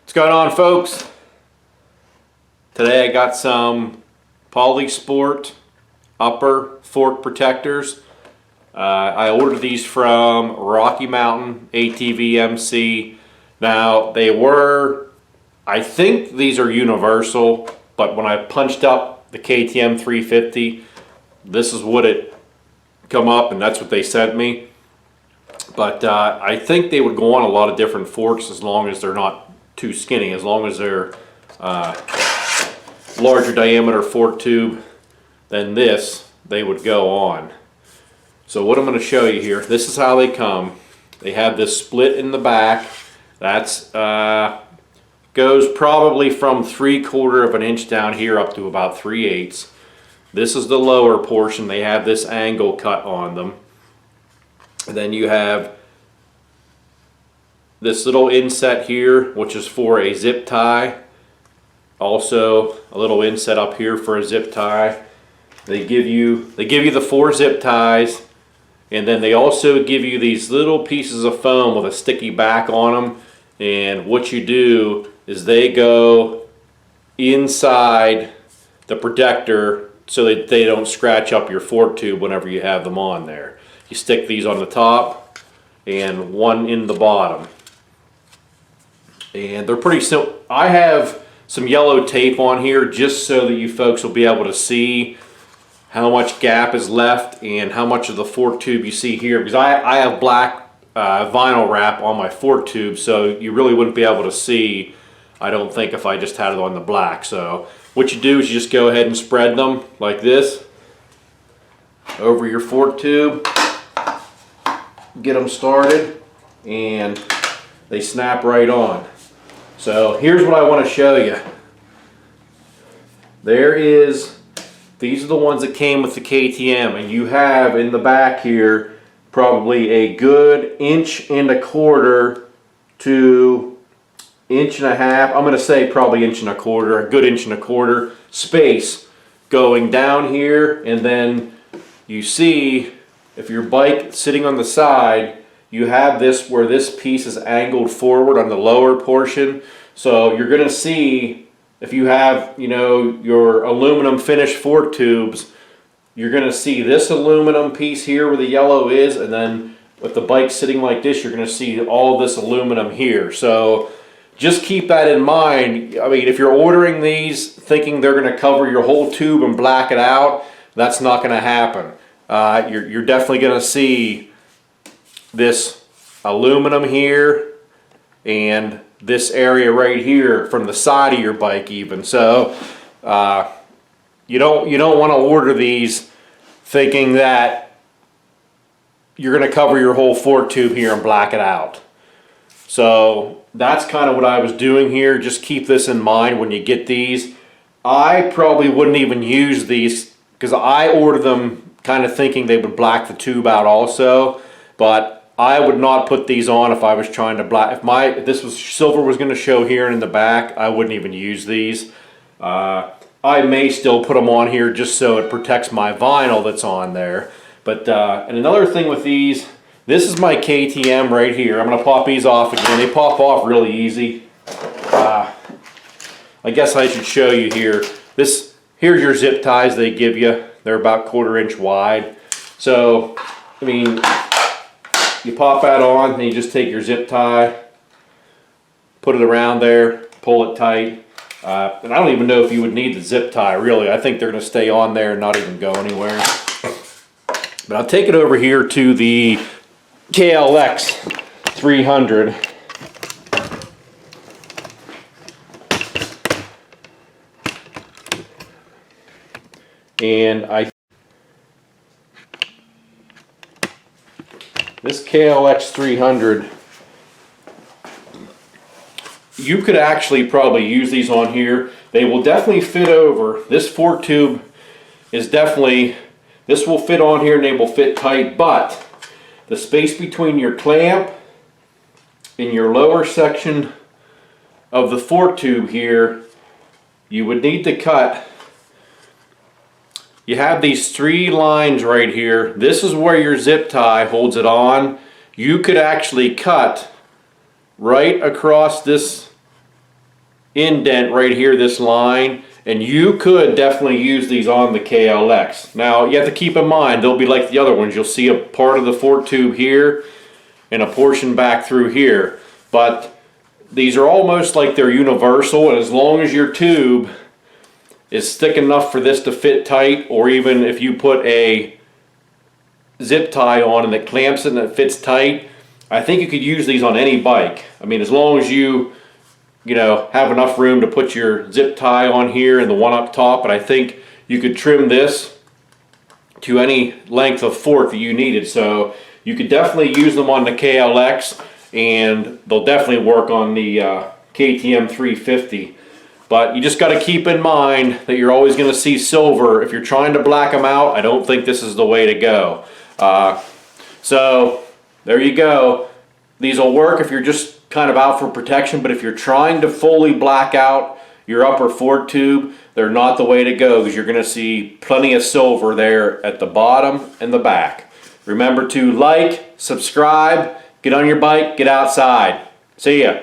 What's going on, folks? Today I got some Polisport upper fork protectors. I ordered these from Rocky Mountain ATV MC. Now they were, I think these are universal, but when I punched up the KTM 350, this is what it come up and that's what they sent me. But I think they would go on a lot of different forks as long as they're not too skinny, as long as they're larger diameter fork tube than this, they would go on. So what I'm going to show you here, this is how they come. They have this split in the back. That's goes probably from 3/4 of an inch down here up to about 3/8. This is the lower portion. They have this angle cut on them. And then you have this little inset here, which is for a zip tie. Also a little inset up here for a zip tie. They give you the 4 zip ties, and then they also give you these little pieces of foam with a sticky back on them. And what you do is they go inside the protector so that they don't scratch up your fork tube whenever you have them on there. You stick these on the top and one in the bottom. And they're pretty simple. I have some yellow tape on here just so that you folks will be able to see how much gap is left and how much of the fork tube you see here, because I have black vinyl wrap on my fork tube, so you really wouldn't be able to see, I don't think, if I just had it on the black. So what you do is you just go ahead and spread them like this over your fork tube, get them started, and they snap right on. So here's what I want to show you. These are the ones that came with the KTM, and you have in the back here probably a good 1.25 to 1.5 inches. I'm going to say probably 1.25 inches, a good 1.25 inches space going down here. And then you see, if your bike sitting on the side, you have this where this piece is angled forward on the lower portion. So you're going to see, if you have, you know, your aluminum finished fork tubes, you're going to see this aluminum piece here where the yellow is, and then with the bike sitting like this, you're going to see all this aluminum here. So just keep that in mind. I mean, if you're ordering these thinking they're going to cover your whole tube and black it out, that's not going to happen. You're definitely going to see this aluminum here and this area right here from the side of your bike even. So you don't want to order these thinking that you're going to cover your whole fork tube here and black it out. So that's kind of what I was doing here. Just keep this in mind when you get these. I probably wouldn't even use these because I ordered them kind of thinking they would black the tube out also, but I would not put these on if I was trying to black. If this was silver was going to show here and in the back, I wouldn't even use these. I may still put them on here just so it protects my vinyl that's on there. But and another thing with these, this is my KTM right here. I'm going to pop these off again. They pop off really easy. I guess I should show you here. Here's your zip ties they give you. They're about 1/4 inch wide. So, I mean, you pop that on and you just take your zip tie, put it around there, pull it tight. And I don't even know if you would need the zip tie, really. I think they're going to stay on there and not even go anywhere. But I'll take it over here to the KLX 300. And this KLX 300, you could actually probably use these on here. They will definitely fit over. This fork tube is definitely, this will fit on here and they will fit tight, but the space between your clamp and your lower section of the fork tube here, you would need to cut. You have these 3 lines right here. This is where your zip tie holds it on. You could actually cut right across this indent right here, this line, and you could definitely use these on the KLX. Now you have to keep in mind they'll be like the other ones. You'll see a part of the fork tube here and a portion back through here, but these are almost like they're universal, and as long as your tube is thick enough for this to fit tight, or even if you put a zip tie on and it clamps it and it fits tight, I think you could use these on any bike. I mean, as long as you have enough room to put your zip tie on here and the one up top, but I think you could trim this to any length of fork that you needed. So you could definitely use them on the KLX, and they'll definitely work on the KTM 350. But you just got to keep in mind that you're always going to see silver. If you're trying to black them out, I don't think this is the way to go. So there you go. These will work if you're just kind of out for protection, but if you're trying to fully black out your upper fork tube, they're not the way to go, because you're going to see plenty of silver there at the bottom and the back. Remember to like, subscribe, get on your bike, get outside. See ya.